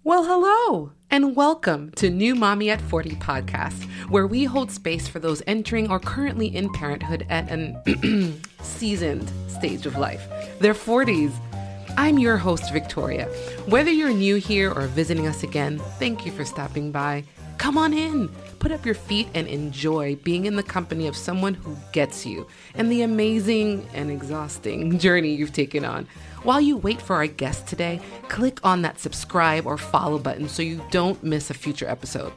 Well, hello, and welcome to New Mommy at 40 podcast, where we hold space for those entering or currently in parenthood at an seasoned stage of life, their 40s. I'm your host, Victoria. Whether you're new here or visiting us again, thank you for stopping by. Come on in, put up your feet, and enjoy being in the company of someone who gets you and the amazing and exhausting journey you've taken on. While you wait for our guest today, click on that subscribe or follow button so you don't miss a future episode.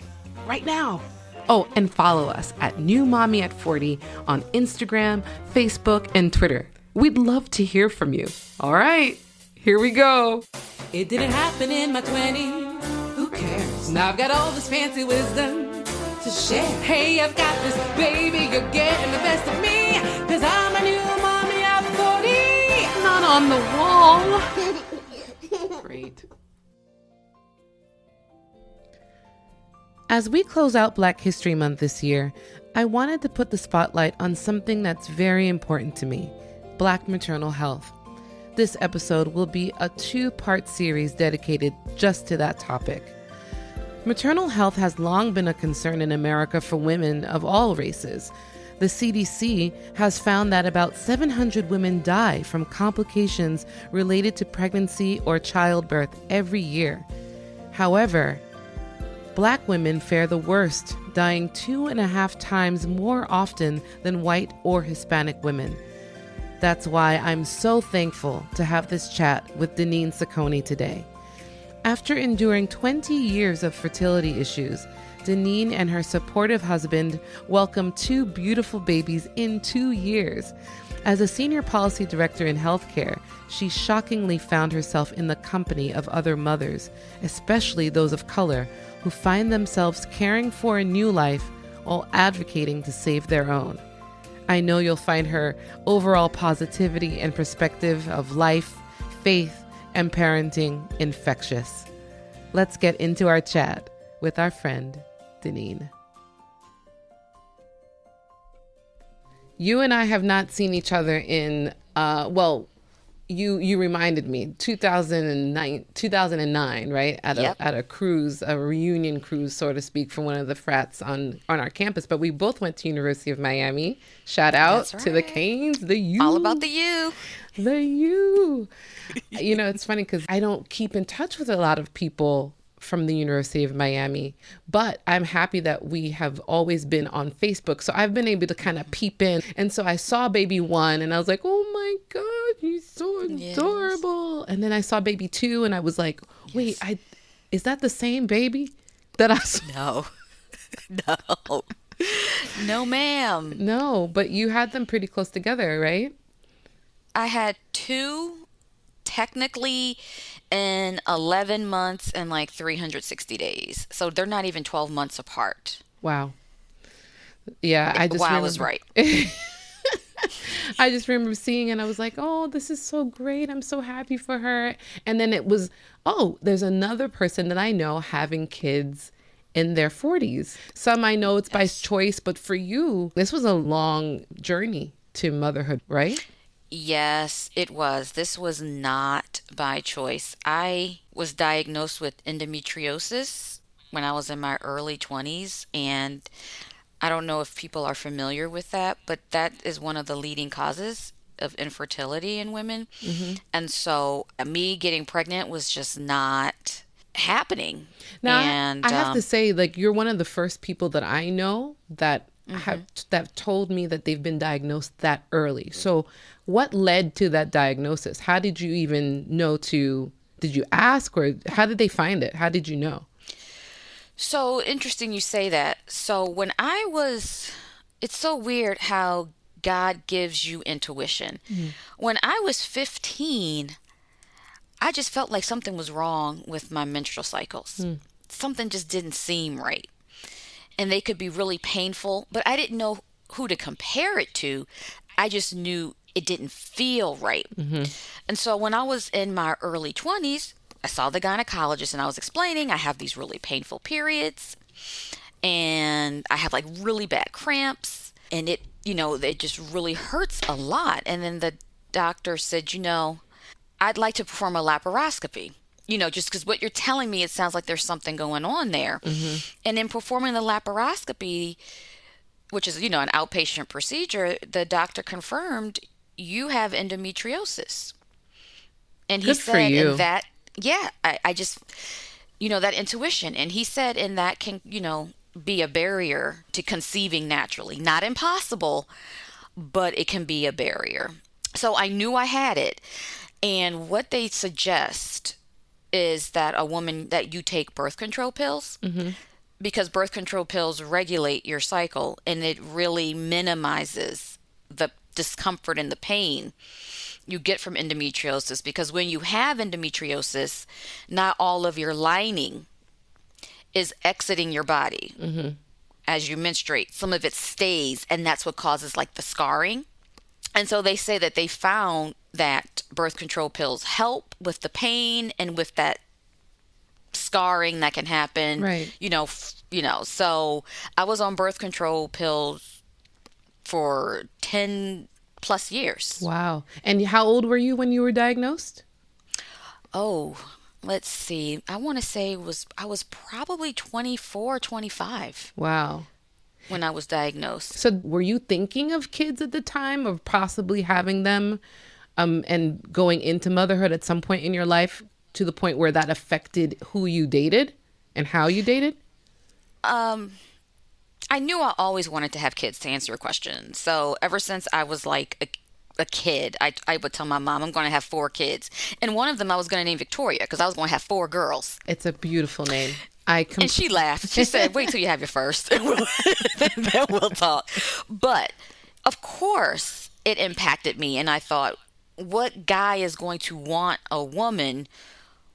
Right now. Oh, and follow us at New Mommy at 40 on Instagram, Facebook, and Twitter. We'd love to hear from you. All right, here we go. It didn't happen in my 20s. Who cares? Now I've got all this fancy wisdom to share. Hey, I've got this baby, you're getting the best of me, 'cause I'm a new mommy at 40. Not on the wall. Great. As we close out Black History Month this year, I wanted to put the spotlight on something that's very important to me: Black maternal health. This episode will be a 2-part series dedicated just to that topic. Maternal health has long been a concern in America for women of all races. The CDC has found that about 700 women die from complications related to pregnancy or childbirth every year. However, Black women fare the worst, dying 2.5 times more often than white or Hispanic women. That's why I'm so thankful to have this chat with Daneen Sekoni today. After enduring 20 years of fertility issues, Daneen and her supportive husband welcomed 2 beautiful babies in 2 years. As a senior policy director in healthcare, she shockingly found herself in the company of other mothers, especially those of color, who find themselves caring for a new life while advocating to save their own. I know you'll find her overall positivity and perspective of life, faith, and parenting infectious. Let's get into our chat with our friend, Daneen. You and I have not seen each other in, you reminded me, 2009, right? At a cruise, a reunion cruise, so to speak, for one of the frats on our campus. But we both went to University of Miami. Shout out to the Canes, the U. All about the U. The U. You know, it's funny because I don't keep in touch with a lot of people from the University of Miami, but I'm happy that we have always been on Facebook. So I've been able to kind of peep in. And so I saw baby 1 and I was like, oh my God, he's so adorable. Yes. And then I saw baby 2 and I was like, wait, is that the same baby that I saw? No, no, ma'am. No, but you had them pretty close together, right? I had 2 technically in 11 months and like 360 days. So they're not even 12 months apart. Wow. Yeah, I was right. I just remember seeing and I was like, oh, this is so great. I'm so happy for her. And then it was, oh, there's another person that I know having kids in their 40s. Some I know it's by choice, but for you, this was a long journey to motherhood, right? Yes, it was. This was not by choice. I was diagnosed with endometriosis when I was in my early 20s, and I don't know if people are familiar with that, but that is one of the leading causes of infertility in women. Mm-hmm. And so me getting pregnant was just not happening. Now, and I have to say, like, you're one of the first people that I know that that told me that they've been diagnosed that early. So what led to that diagnosis? How did you even know did you ask, or how did they find it? How did you know? So interesting you say that. So it's so weird how God gives you intuition. Mm-hmm. When I was 15, I just felt like something was wrong with my menstrual cycles. Something just didn't seem right. And they could be really painful, but I didn't know who to compare it to. I just knew it didn't feel right. Mm-hmm. And so when I was in my early 20s, I saw the gynecologist and I was explaining I have these really painful periods and I have like really bad cramps and it just really hurts a lot. And then the doctor said, I'd like to perform a laparoscopy. just because what you're telling me, it sounds like there's something going on there. And in performing the laparoscopy, which is, an outpatient procedure, the doctor confirmed you have endometriosis. And he Good for said, you. and that, yeah, I just, that intuition. And he said, and that can, be a barrier to conceiving naturally. Not impossible, but it can be a barrier. So I knew I had it. And what they suggest is that that you take birth control pills, because birth control pills regulate your cycle, and it really minimizes the discomfort and the pain you get from endometriosis. Because when you have endometriosis, not all of your lining is exiting your body as you menstruate. Some of it stays, and that's what causes like the scarring. And so they say that they found that birth control pills help with the pain and with that scarring that can happen. Right. So I was on birth control pills for 10 plus years. Wow. And how old were you when you were diagnosed? Oh, let's see. I want to say I was probably 24, 25. Wow. When I was diagnosed. So were you thinking of kids at the time, of possibly having them and going into motherhood at some point in your life, to the point where that affected who you dated and how you dated? I knew I always wanted to have kids, to answer your question. So ever since I was like a kid, I would tell my mom, I'm going to have 4 kids. And one of them I was going to name Victoria, because I was going to have 4 girls. It's a beautiful name. And she laughed. She said, wait till you have your first, and then we'll talk. But of course it impacted me. And I thought, what guy is going to want a woman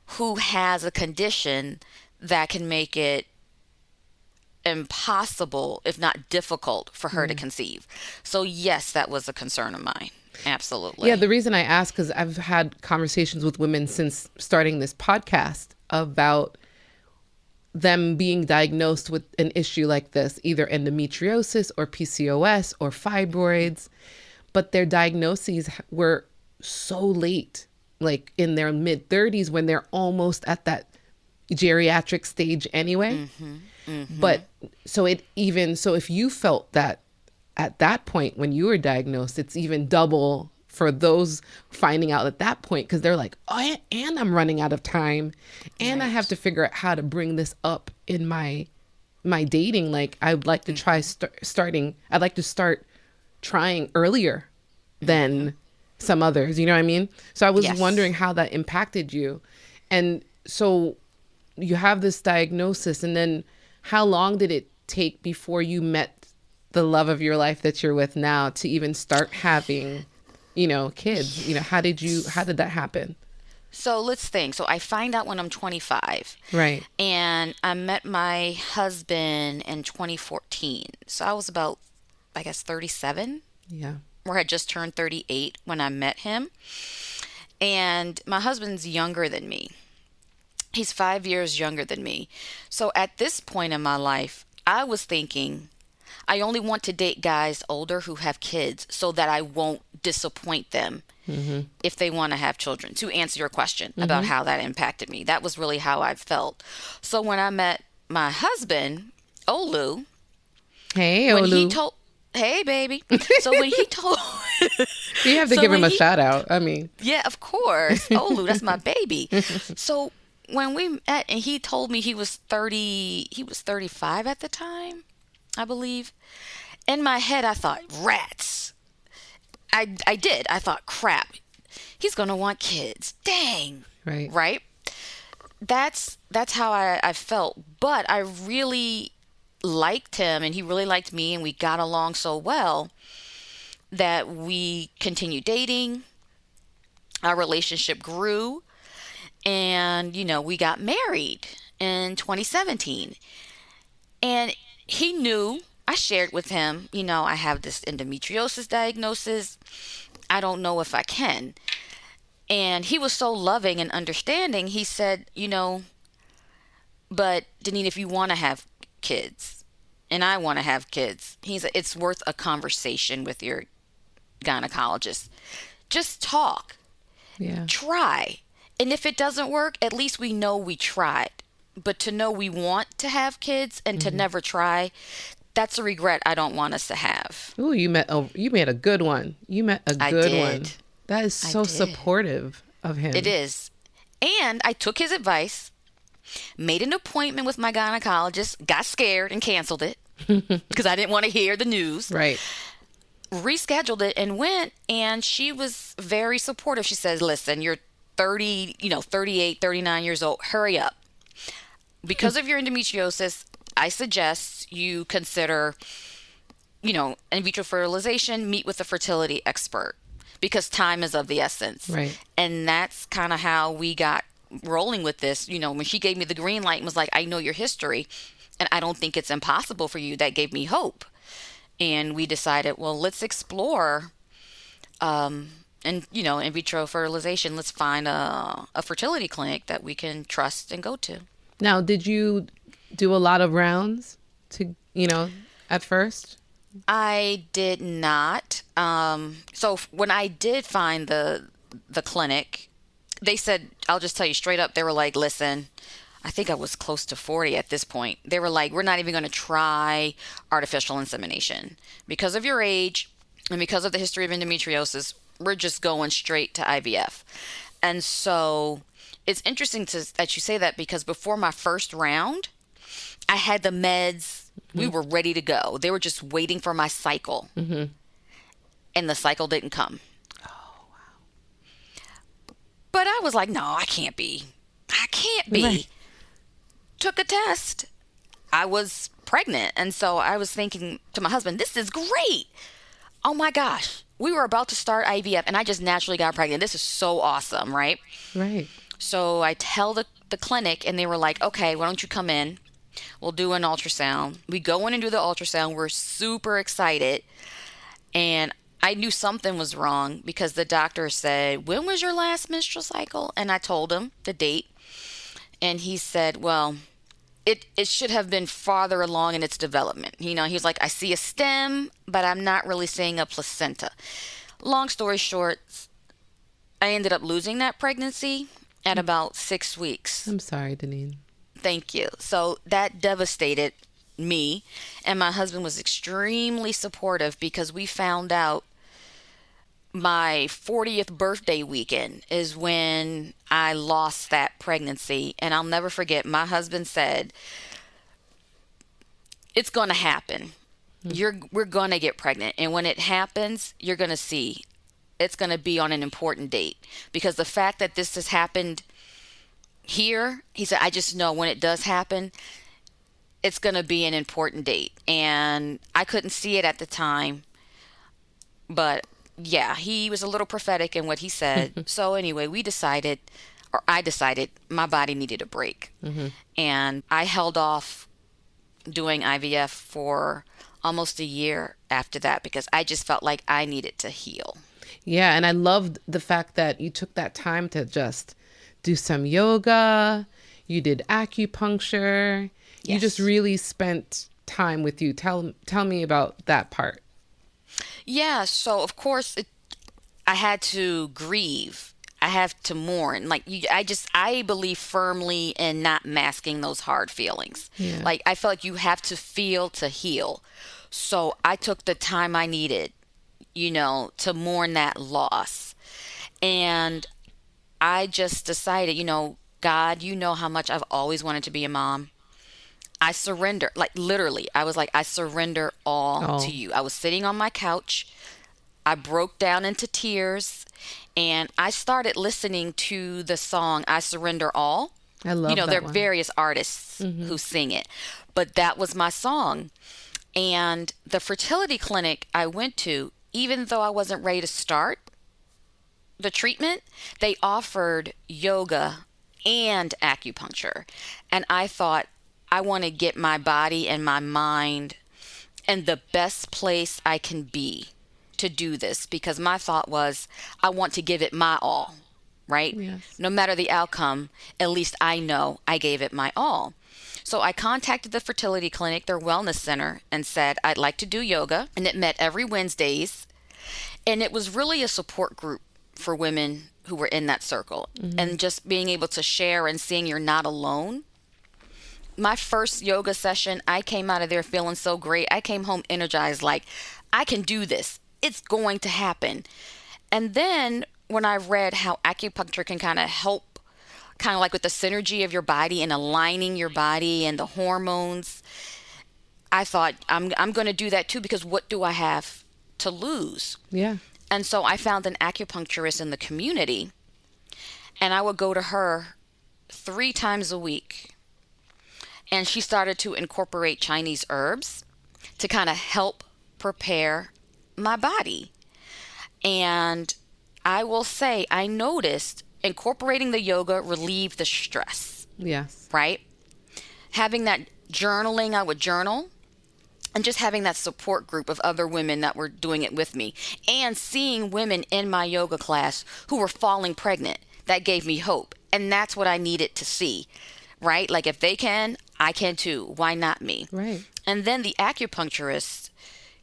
who has a condition that can make it impossible, if not difficult, for her to conceive? So yes, that was a concern of mine. Absolutely. Yeah, the reason I ask, because I've had conversations with women since starting this podcast about them being diagnosed with an issue like this, either endometriosis or PCOS or fibroids, but their diagnoses were so late, like in their mid 30s, when they're almost at that geriatric stage anyway. But so if you felt that at that point when you were diagnosed, it's even double for those finding out at that point, because they're like, oh, and I'm running out of time, and I have to figure out how to bring this up in my dating. Like, I'd like to try I'd like to start trying earlier than some others, you know what I mean? So I was wondering how that impacted you. And so you have this diagnosis, and then how long did it take before you met the love of your life that you're with now to even start having kids? How did that happen? So let's think. So I find out when I'm 25. Right. And I met my husband in 2014. So I was about, I guess, 37. Yeah. Or had just turned 38 when I met him. And my husband's younger than me. He's 5 years younger than me. So at this point in my life, I was thinking, I only want to date guys older who have kids so that I won't disappoint them if they want to have children, to answer your question about how that impacted me. That was really how I felt. So when I met my husband, Olu. Hey, Olu. Hey, baby. So when he told... You have to give him a shout out. I mean... Yeah, of course. Olu, that's my baby. So when we met and he told me he was 35 at the time, I believe. In my head, I thought, rats. I did. I thought, crap. He's going to want kids. Dang. Right. Right? That's how I felt. But I really liked him, and he really liked me, and we got along so well that we continued dating. Our relationship grew, and, we got married in 2017. And he knew, I shared with him, I have this endometriosis diagnosis. I don't know if I can. And he was so loving and understanding. He said, but Daneen, if you want to have kids and I want to have kids, it's worth a conversation with your gynecologist. Just talk. Yeah. Try. And if it doesn't work, at least we know we tried. But to know we want to have kids and to never try, that's a regret I don't want us to have. Ooh, you made a good one. You met a I good did. one. That is so did. supportive of him. It is. And I took his advice, made an appointment with my gynecologist, got scared and canceled it because I didn't want to hear the news. Right. Rescheduled it and went, and she was very supportive. She says, listen, you're 30, 38, 39 years old. Hurry up. Because of your endometriosis, I suggest you consider, in vitro fertilization, meet with a fertility expert because time is of the essence. Right. And that's kind of how we got rolling with this. When she gave me the green light and was like, I know your history and I don't think it's impossible for you. That gave me hope. And we decided, well, let's explore, in vitro fertilization. Let's find a fertility clinic that we can trust and go to. Now, did you do a lot of rounds at first? I did not. So when I did find the clinic, they said, I'll just tell you straight up, they were like, listen, I think I was close to 40 at this point. They were like, we're not even going to try artificial insemination. Because of your age and because of the history of endometriosis, we're just going straight to IVF. And so it's interesting that you say that because before my first round, I had the meds. We were ready to go. They were just waiting for my cycle. And the cycle didn't come. Oh, wow. But I was like, no, I can't be. Right. Took a test. I was pregnant. And so I was thinking to my husband, this is great. Oh my gosh. We were about to start IVF and I just naturally got pregnant. This is so awesome, right? Right. So I tell the clinic and they were like, okay, why don't you come in? We'll do an ultrasound. We go in and do the ultrasound. We're super excited. And I knew something was wrong because the doctor said, when was your last menstrual cycle? And I told him the date. And he said, well, it should have been farther along in its development. He was like, I see a stem, but I'm not really seeing a placenta. Long story short, I ended up losing that pregnancy at about 6 weeks. I'm sorry, Daneen. Thank you. So that devastated me. And my husband was extremely supportive because we found out my 40th birthday weekend is when I lost that pregnancy. And I'll never forget, my husband said, it's going to happen. We're going to get pregnant. And when it happens, you're going to see it's going to be on an important date. Because the fact that this has happened here, he said, I just know when it does happen, it's going to be an important date. And I couldn't see it at the time. But yeah, he was a little prophetic in what he said. So anyway, I decided my body needed a break. And I held off doing IVF for almost a year after that because I just felt like I needed to heal. Yeah, and I loved the fact that you took that time to just do some yoga, you did acupuncture, you just really spent time with you. Tell me about that part. Yeah, so of course I had to grieve. I have to mourn. I believe firmly in not masking those hard feelings. Yeah. Like I felt like you have to feel to heal. So I took the time I needed, to mourn that loss. And I just decided, God, you know how much I've always wanted to be a mom. I surrender, literally. I was like, I surrender all to you. I was sitting on my couch. I broke down into tears and I started listening to the song, I Surrender All. I love that there are one. various artists who sing it, but that was my song. And the fertility clinic I went to, even though I wasn't ready to start the treatment, they offered yoga and acupuncture. And I thought, I want to get my body and my mind in the best place I can be to do this, because my thought was, I want to give it my all, right? Yes. No matter the outcome, at least I know I gave it my all. So I contacted the fertility clinic, their wellness center, and said, I'd like to do yoga. And it met every Wednesdays. And it was really a support group for women who were in that circle. And just being able to share and seeing you're not alone. My first yoga session, I came out of there feeling so great. I came home energized, like, I can do this. It's going to happen. And then when I read how acupuncture can kind of help, kind of like with the synergy of your body and aligning your body and the hormones, I thought, I'm going to do that too, because what do I have to lose? Yeah. And so I found an acupuncturist in the community, and I would go to her 3 times a week. And she started to incorporate Chinese herbs to kind of help prepare my body. And I will say, I noticed incorporating the yoga relieved the stress. Yes. Right? Having that journaling, I would journal. And just having that support group of other women that were doing it with me. And seeing women in my yoga class who were falling pregnant. That gave me hope. And that's what I needed to see. Right? Like, if they can, I can too. Why not me? Right. And then the acupuncturist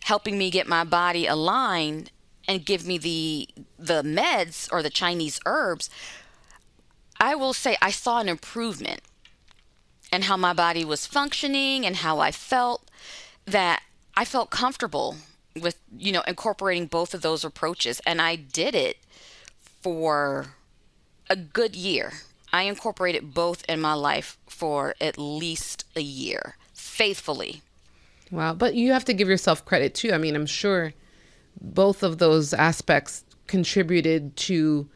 helping me get my body aligned and give me the meds or the Chinese herbs. I will say I saw an improvement in how my body was functioning and how I felt, that I felt comfortable with, incorporating both of those approaches. And I did it for a good year. I incorporated both in my life for at least a year, faithfully. Wow. But you have to give yourself credit too. I mean, I'm sure both of those aspects contributed to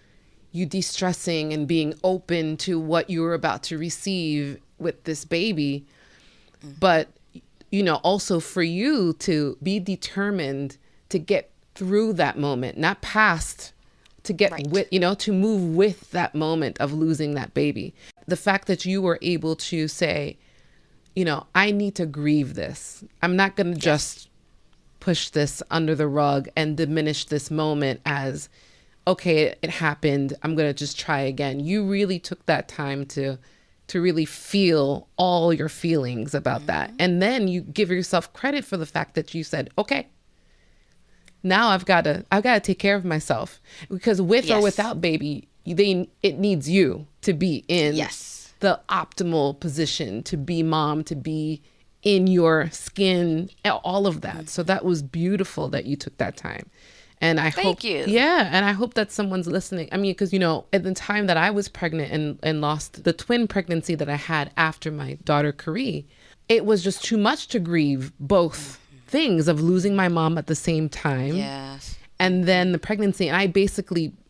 you de-stressing and being open to what you were about to receive with this baby. But, also for you to be determined to get through that moment, not past, to get Right. with, to move with that moment of losing that baby. The fact that you were able to say, I need to grieve this. I'm not going to just push this under the rug and diminish this moment as, okay, it happened. I'm going to just try again. You really took that time to really feel all your feelings about that. And then you give yourself credit for the fact that you said, okay, now I've got to take care of myself, because with or Yes. without baby, it needs you to be in Yes. the optimal position, to be mom, to be in your skin, all of that. So that was beautiful that you took that time. And I hope, Thank you. yeah. And I hope that someone's listening. I mean, because, at the time that I was pregnant and lost the twin pregnancy that I had after my daughter, Carrie, it was just too much to grieve both things of losing my mom at the same time. Yes. And then the pregnancy. And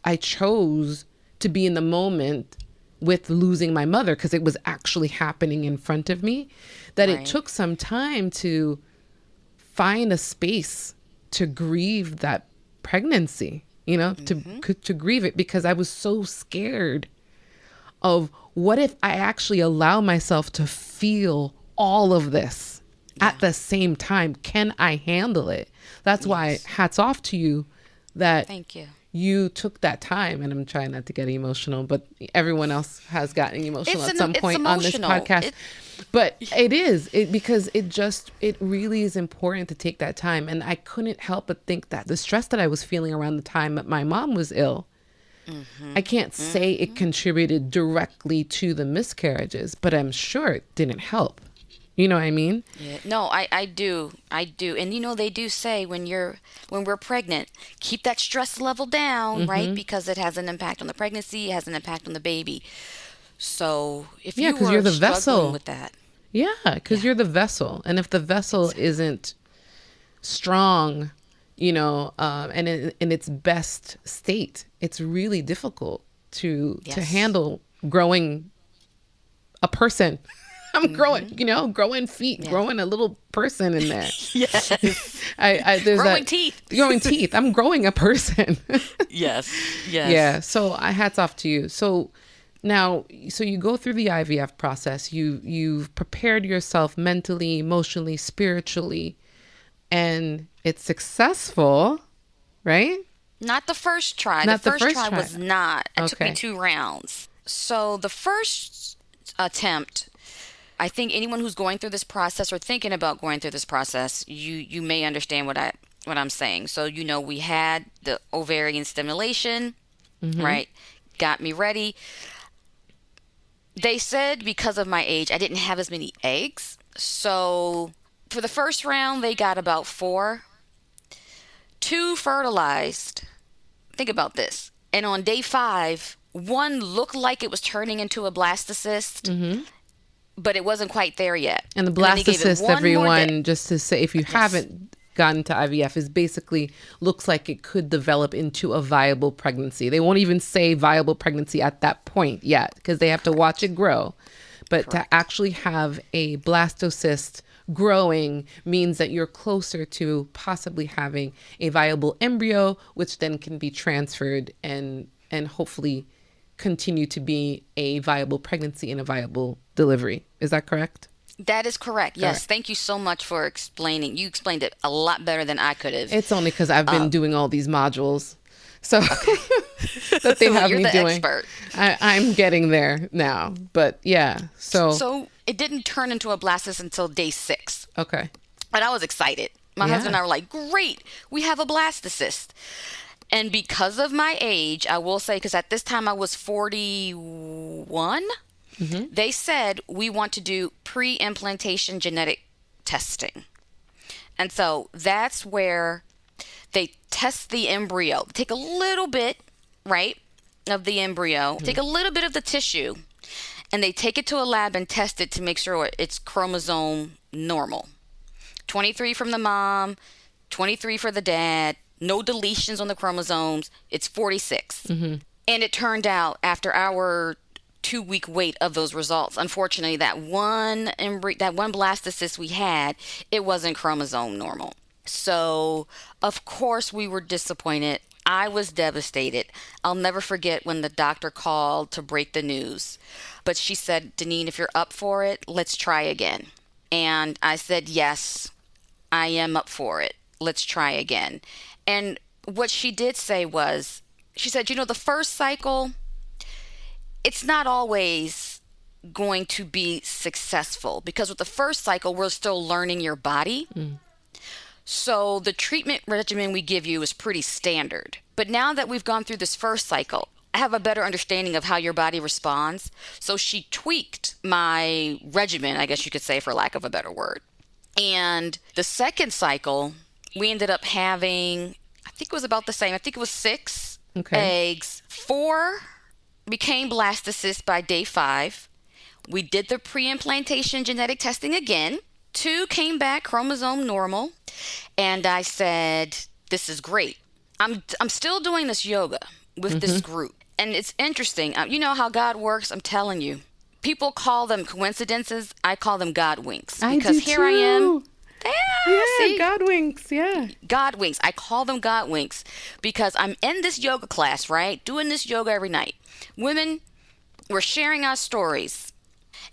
I chose to be in the moment with losing my mother, because it was actually happening in front of me, that Right. it took some time to find a space to grieve that pregnancy, to grieve it, because I was so scared of what if I actually allow myself to feel all of this at the same time. Can I handle it? That's why hats off to you that Thank you. you took that time. And I'm trying not to get emotional, but everyone else has gotten emotional at some point on this podcast. But because it really is important to take that time. And I couldn't help but think that the stress that I was feeling around the time that my mom was ill, I can't say it contributed directly to the miscarriages, but I'm sure it didn't help. You know what I mean? Yeah. No, I do. And they do say when we're pregnant, keep that stress level down, right? Because it has an impact on the pregnancy, it has an impact on the baby. So if you 'cause were you're the struggling vessel. with that. Yeah, because you're the vessel. And if the vessel isn't strong, and in its best state, it's really difficult to handle growing a person. I'm growing, growing feet, growing a little person in there. Yes. There's Growing teeth. Growing teeth. I'm growing a person. Yes. Yeah. So hats off to you. So now, you go through the IVF process. You've prepared yourself mentally, emotionally, spiritually, and it's successful, right? Not the first try. Not the the first first try try. was not. It took me Okay. 2 rounds. So the first attempt, I think anyone who's going through this process or thinking about going through this process, you may understand what I'm saying. So we had the ovarian stimulation, right? Got me ready. They said because of my age, I didn't have as many eggs. So for the first round, they got about 4. 2 fertilized. Think about this. And on day 5, 1 looked like it was turning into a blastocyst, but it wasn't quite there yet. And the blastocyst, everyone, just to say, if you haven't gotten to IVF, is basically looks like it could develop into a viable pregnancy. They won't even say viable pregnancy at that point yet because they have to watch it grow. But to actually have a blastocyst growing means that you're closer to possibly having a viable embryo, which then can be transferred and hopefully continue to be a viable pregnancy and a viable delivery. Is that correct? That is correct. Yes. Thank you so much for explaining. You explained it a lot better than I could have. It's only because I've been doing all these modules. So that they have you're me the doing. Expert. I'm getting there now. But yeah. So it didn't turn into a blastocyst until day 6. Okay. And I was excited. My husband and I were like, great, we have a blastocyst. And because of my age, I will say, because at this time I was 41, they said we want to do pre-implantation genetic testing. And so that's where they test the embryo. Take a little bit, right, of the embryo, take a little bit of the tissue, and they take it to a lab and test it to make sure it's chromosome normal. 23 from the mom, 23 for the dad, no deletions on the chromosomes. It's 46. And it turned out after our 2-week wait of those results, unfortunately, that one blastocyst we had, it wasn't chromosome normal. So, of course, we were disappointed. I was devastated. I'll never forget when the doctor called to break the news. But she said, Daneen, if you're up for it, let's try again. And I said, yes, I am up for it. Let's try again. And what she did say was, she said, the first cycle, it's not always going to be successful because with the first cycle, we're still learning your body. So the treatment regimen we give you is pretty standard. But now that we've gone through this first cycle, I have a better understanding of how your body responds. So she tweaked my regimen, I guess you could say, for lack of a better word. And the second cycle, we ended up having, I think it was about the same. I think it was 6 eggs. 4 became blastocysts by day 5. We did the pre-implantation genetic testing again. 2 came back chromosome normal. And I said, this is great. I'm still doing this yoga with this group. And it's interesting. You know how God works? I'm telling you. People call them coincidences. I call them God winks. Because here I am. Yeah, God winks. Yeah. God winks. I call them God winks because I'm in this yoga class, right? Doing this yoga every night. Women were sharing our stories.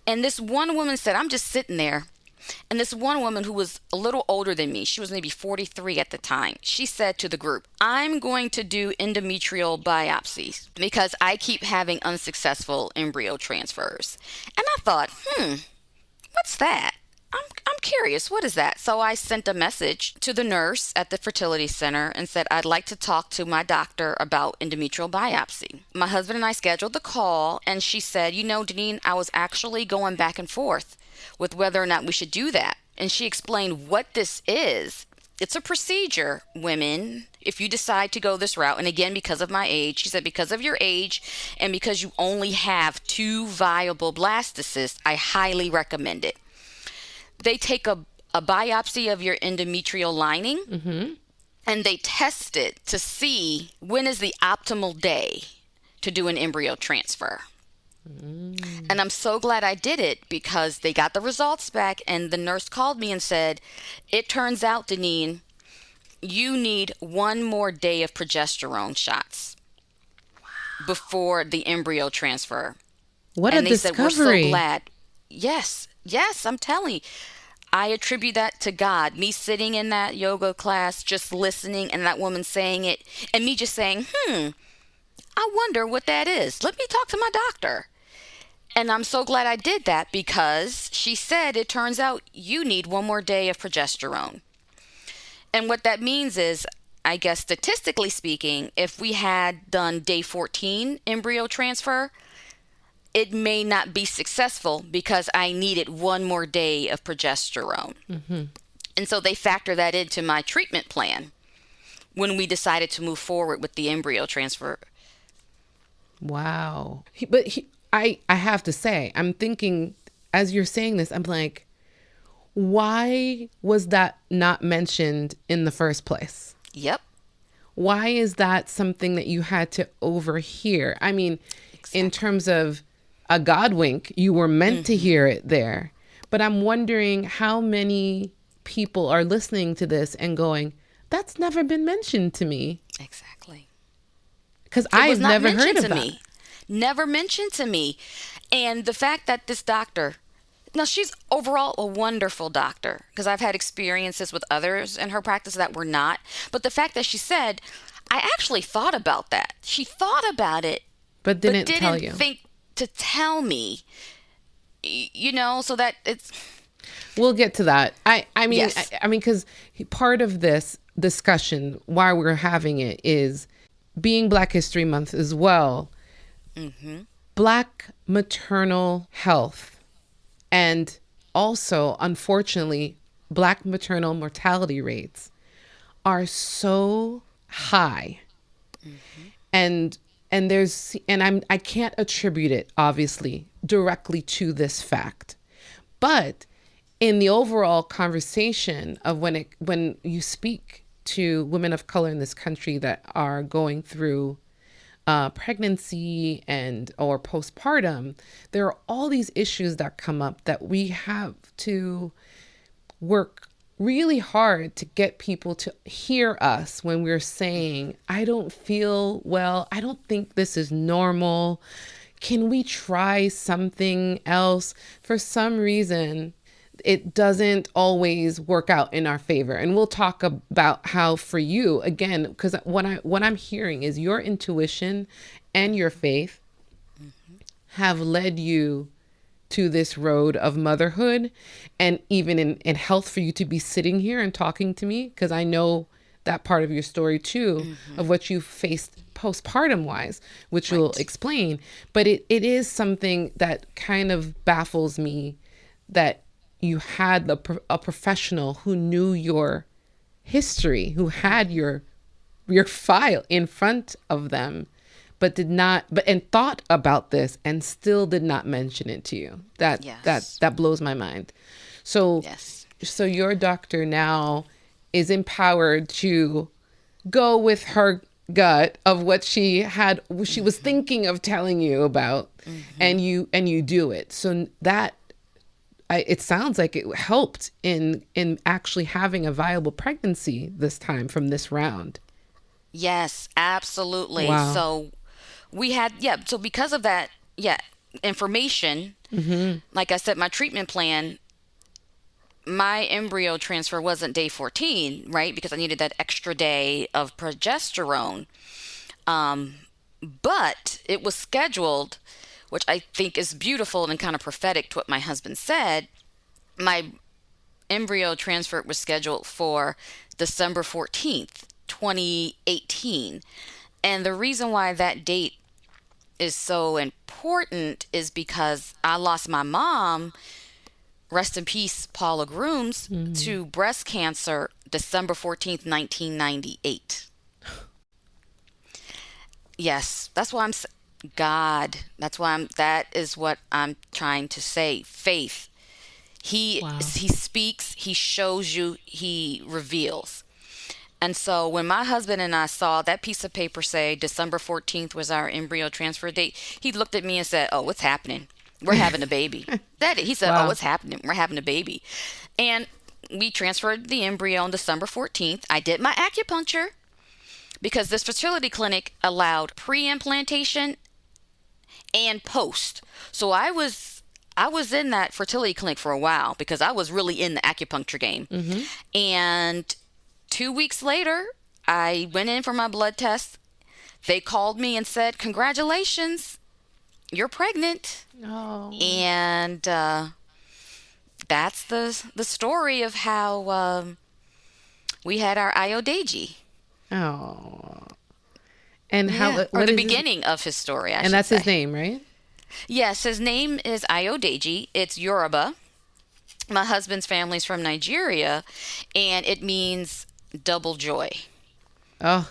And this one woman said, I'm just sitting there. And this one woman who was a little older than me, she was maybe 43 at the time, she said to the group, I'm going to do endometrial biopsies because I keep having unsuccessful embryo transfers. And I thought, what's that? I'm curious, what is that? So I sent a message to the nurse at the fertility center and said, I'd like to talk to my doctor about endometrial biopsy. My husband and I scheduled the call and she said, Daneen, I was actually going back and forth with whether or not we should do that. And she explained what this is. It's a procedure, women, if you decide to go this route. And again, because of my age, she said, because of your age and because you only have 2 viable blastocysts, I highly recommend it. They take a biopsy of your endometrial lining and they test it to see when is the optimal day to do an embryo transfer. And I'm so glad I did it because they got the results back and the nurse called me and said, it turns out, Daneen, you need 1 more day of progesterone shots before the embryo transfer. What and a they discovery. said, we're so glad. Yes, I'm telling you. I attribute that to God. Me sitting in that yoga class, just listening, and that woman saying it, and me just saying, I wonder what that is. Let me talk to my doctor. And I'm so glad I did that because she said it turns out you need 1 more day of progesterone. And what that means is I guess statistically speaking, if we had done day 14 embryo transfer, it may not be successful because I needed one more day of progesterone. And so they factor that into my treatment plan when we decided to move forward with the embryo transfer. Wow. I have to say, I'm thinking, as you're saying this, I'm like, why was that not mentioned in the first place? Yep. Why is that something that you had to overhear? I mean, in terms of a God wink, you were meant to hear it there. But I'm wondering how many people are listening to this and going, that's never been mentioned to me. Exactly. Because I've never heard of that. Never mentioned to me. And the fact that this doctor, now she's overall a wonderful doctor, because I've had experiences with others in her practice that were not. But the fact that she said, I actually thought about that. She thought about it, but didn't tell you. Think to tell me, so that it's. We'll get to that. I mean, Yes. I mean, because part of this discussion, why we're having it, is being Black History Month as well. Black maternal health, and also, unfortunately, Black maternal mortality rates are so high. And I can't attribute it, obviously, directly to this fact. But in the overall conversation of when you speak to women of color in this country that are going through pregnancy or postpartum, there are all these issues that come up that we have to work really hard to get people to hear us when we're saying, I don't feel well. I don't think this is normal. Can we try something else? For some reason, it doesn't always work out in our favor. And we'll talk about how for you, again, because what I'm hearing is your intuition and your faith have led you to this road of motherhood, and even in health, for you to be sitting here and talking to me, because I know that part of your story too, of what you faced postpartum wise, which you'll explain. But it is something that kind of baffles me, that you had a professional who knew your history, who had your file in front of them, but thought about this and still did not mention it to you. That blows my mind. So so your doctor now is empowered to go with her gut of what she was thinking of telling you about, and you do it. So that it sounds like it helped in actually having a viable pregnancy this time from this round. Yes, absolutely. Wow. So we had, so because of that, information, like I said, my treatment plan, my embryo transfer wasn't day 14, right? Because I needed that extra day of progesterone. But it was scheduled, which I think is beautiful and kind of prophetic to what my husband said. My embryo transfer was scheduled for December 14th, 2018. And the reason why that date is so important is because I lost my mom, rest in peace, Paula Grooms, to breast cancer December 14th, 1998. Yes, that's why that is what I'm trying to say. Faith. He speaks, he shows you, he reveals. And so when my husband and I saw that piece of paper say December 14th was our embryo transfer date, he looked at me and said, "Oh, what's happening? We're having a baby." He said, "Oh, what's happening? We're having a baby." And we transferred the embryo on December 14th. I did my acupuncture because this fertility clinic allowed pre-implantation and post. So I was in that fertility clinic for a while because I was really in the acupuncture game. And 2 weeks later, I went in for my blood test. They called me and said, "Congratulations, you're pregnant." Oh. And that's the story of how we had our Iodeji. Oh. And Yeah, or what the is his, beginning of his story, I and should that's his say. name, right? Yes, his name is Ayodeji. It's Yoruba. My husband's family's from Nigeria, and it means double joy Oh,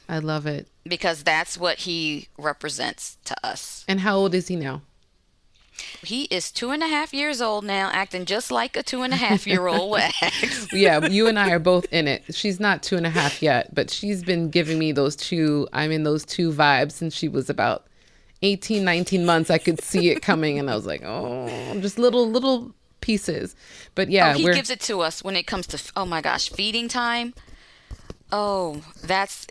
I love it. because that's what he represents to us. And how old is he now? He is 2.5 years old now, acting just like a 2.5-year-old would act. Yeah, you and I are both in it. She's not 2.5 yet, but she's been giving me those two, I'm in those two vibes since she was about 18, 19 months. I could see it coming and I was like, oh, just little pieces. But Oh, yeah, he gives it to us when it comes to, oh my gosh, feeding time. Oh,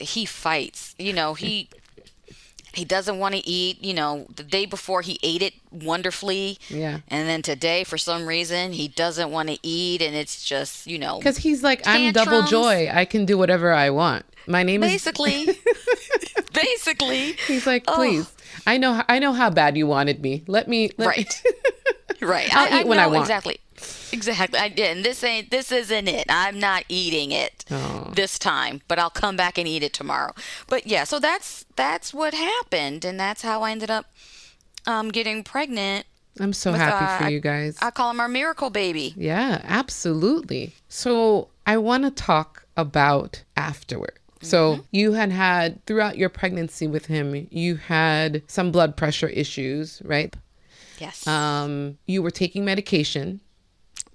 he fights. He doesn't want to eat. The day before he ate it wonderfully. yeah. And then today, for some reason, he doesn't want to eat. And it's just, Because he's like, I'm double tantrums. joy. I can do whatever I want. My name is... Basically. Basically. He's like, Oh. please. I know how bad you wanted me. Let me. Right. Right. I'll eat when I know want. Exactly. Exactly. I did. And this isn't it. I'm not eating it Oh. this time, but I'll come back and eat it tomorrow. But yeah, so that's what happened, and that's how I ended up getting pregnant. I'm so with, happy for you guys. I call him our miracle baby. Yeah, absolutely. So I want to talk about afterward. So you had throughout your pregnancy with him, you had some blood pressure issues, right? Yes. You were taking medication,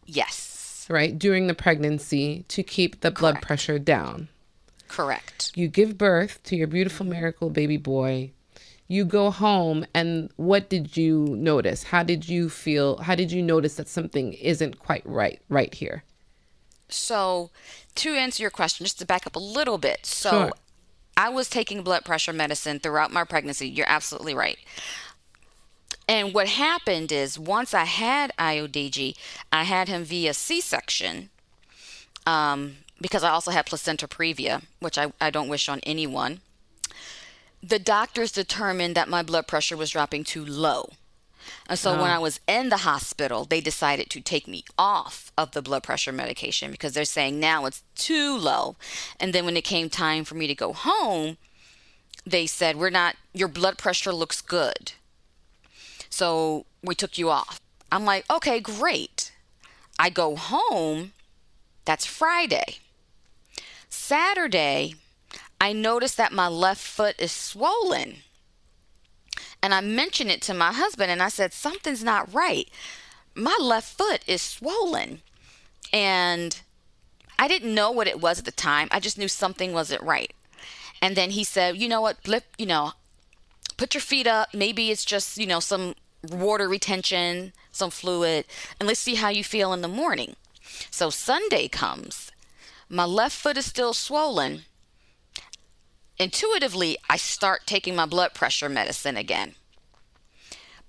Yes. right, during the pregnancy to keep the blood Correct. pressure down. Correct. You give birth to your beautiful miracle baby boy. You go home, and what did you notice? How did you feel? How did you notice that something isn't quite right here? So, to answer your question, just to back up a little bit. So, Sure. I was taking blood pressure medicine throughout my pregnancy. You're absolutely right. And what happened is once I had IODG, I had him via C-section because I also had placenta previa, which I don't wish on anyone. The doctors determined that my blood pressure was dropping too low. And so when I was in the hospital, they decided to take me off of the blood pressure medication because they're saying now it's too low. And then when it came time for me to go home, they said, your blood pressure looks good. So we took you off. I'm like, okay, great. I go home. That's Friday. Saturday, I noticed that my left foot is swollen. And I mentioned it to my husband and I said, something's not right. My left foot is swollen. And I didn't know what it was at the time. I just knew something wasn't right. And then he said, you know what, put your feet up. Maybe it's just, some water retention, some fluid, and let's see how you feel in the morning. So Sunday comes. My left foot is still swollen. Intuitively, I start taking my blood pressure medicine again.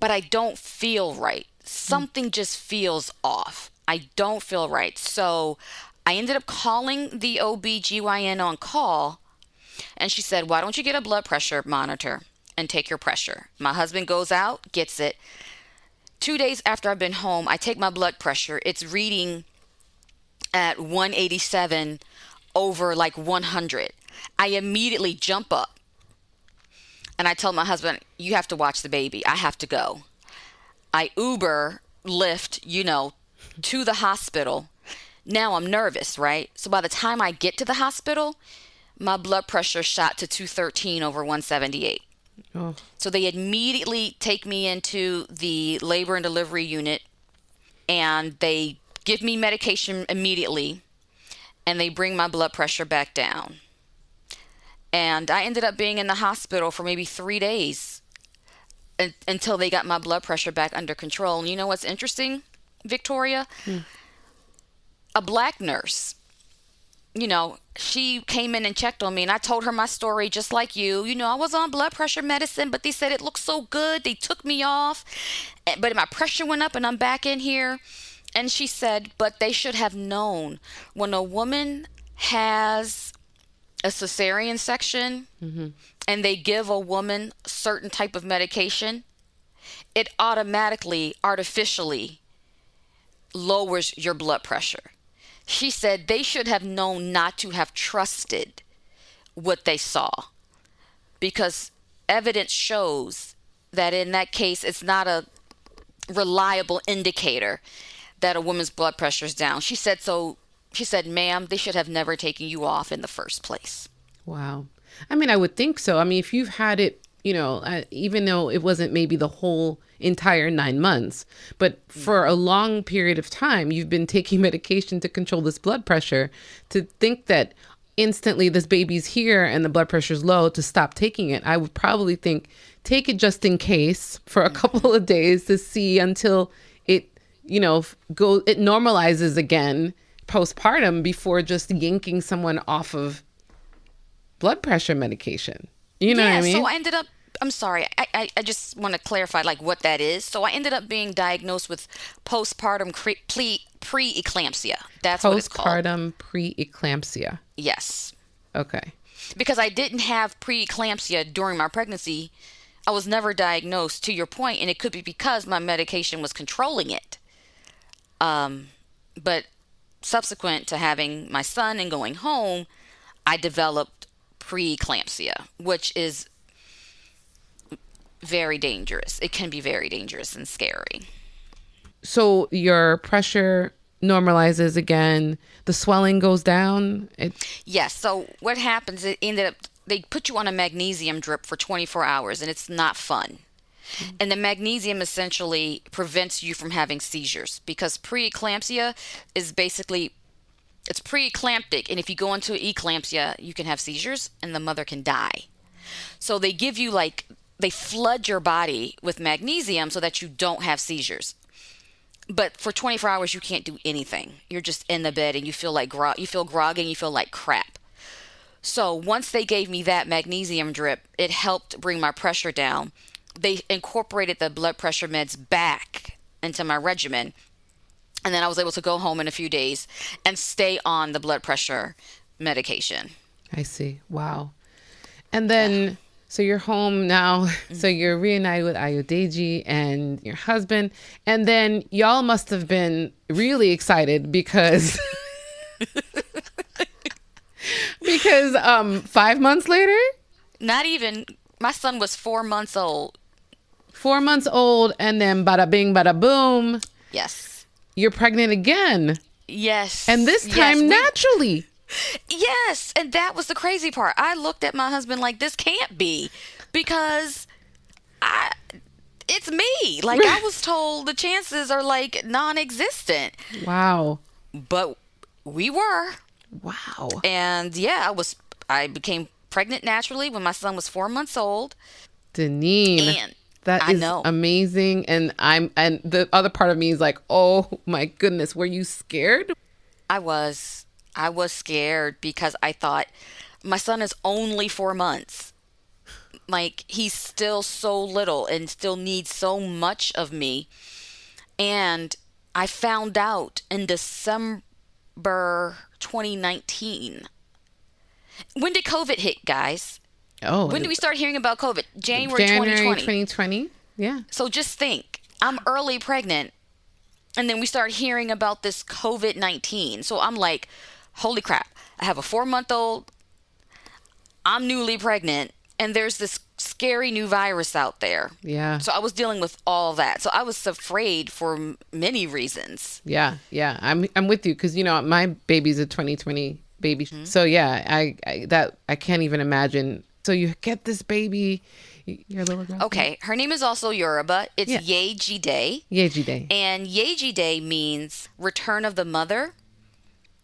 But I don't feel right. Something just feels off. I don't feel right. So I ended up calling the OB/GYN on call, and she said, why don't you get a blood pressure monitor and take your pressure? My husband goes out, gets it. 2 days after I've been home, I take my blood pressure. It's reading at 187 over like 100. I immediately jump up and I tell my husband, you have to watch the baby. I have to go. I Uber, Lyft, to the hospital. Now I'm nervous, right? So by the time I get to the hospital, my blood pressure shot to 213 over 178. Oh. So they immediately take me into the labor and delivery unit and they give me medication immediately and they bring my blood pressure back down. And I ended up being in the hospital for maybe 3 days until they got my blood pressure back under control. And you know what's interesting, Victoria? A black nurse, she came in and checked on me and I told her my story just like you. I was on blood pressure medicine, but they said it looked so good. They took me off, but my pressure went up and I'm back in here. And she said, but they should have known when a woman has a cesarean section and they give a woman certain type of medication, it automatically, artificially lowers your blood pressure. She said they should have known not to have trusted what they saw, because evidence shows that in that case, it's not a reliable indicator that a woman's blood pressure is down. She said, so she said, ma'am, they should have never taken you off in the first place. Wow. I mean, I would think so. I mean, if you've had it, even though it wasn't maybe the whole entire 9 months, but for a long period of time, you've been taking medication to control this blood pressure, to think that instantly this baby's here and the blood pressure's low, to stop taking it. I would probably think, take it just in case for a couple of days to see until it, it normalizes again postpartum, before just yanking someone off of blood pressure medication. You know what I mean? So I ended up, I'm sorry, I just want to clarify like what that is. So I ended up being diagnosed with postpartum pre-eclampsia. That's what it's called. Postpartum pre-eclampsia. Yes. Okay. Because I didn't have pre-eclampsia during my pregnancy. I was never diagnosed, to your point, and it could be because my medication was controlling it. But subsequent to having my son and going home, I developed preeclampsia, which is very dangerous. It can be very dangerous and scary. So your pressure normalizes again, the swelling goes down. Yes. So what happens, it ended up, they put you on a magnesium drip for 24 hours, and it's not fun. And the magnesium essentially prevents you from having seizures, because preeclampsia is basically, it's preeclamptic. And if you go into eclampsia, you can have seizures and the mother can die. So they give you they flood your body with magnesium so that you don't have seizures. But for 24 hours, you can't do anything. You're just in the bed and you feel like you feel groggy and you feel like crap. So once they gave me that magnesium drip, it helped bring my pressure down. They incorporated the blood pressure meds back into my regimen. And then I was able to go home in a few days and stay on the blood pressure medication. I see. Wow. And then, so you're home now. So you're reunited with Ayodeji and your husband. And then y'all must have been really excited because 5 months later? Not even. My son was 4 months old. 4 months old, and then bada bing, bada boom. Yes. You're pregnant again. Yes. And this time naturally. Yes. And that was the crazy part. I looked at my husband like, this can't be, because it's me. Like, I was told the chances are like non-existent. Wow. But we were. Wow. And yeah, I became pregnant naturally when my son was 4 months old. Daneen. And that is amazing. And the other part of me is like, oh my goodness, were you scared? I was scared, because I thought, my son is only 4 months. Like, he's still so little and still needs so much of me. And I found out in December 2019. When did COVID hit, guys? Oh. When did we start hearing about COVID? January 2020. Yeah. So just think, I'm early pregnant, and then we start hearing about this COVID-19. So I'm like, holy crap. I have a 4-month-old. I'm newly pregnant, and there's this scary new virus out there. Yeah. So I was dealing with all that. So I was afraid for many reasons. Yeah. Yeah. I'm with you, because, my baby's a 2020 baby. Mm-hmm. So yeah, I can't even imagine. So you get this baby, your little girl. Okay, her name is also Yoruba. It's Yejide. Yejide. And Yejide means return of the mother.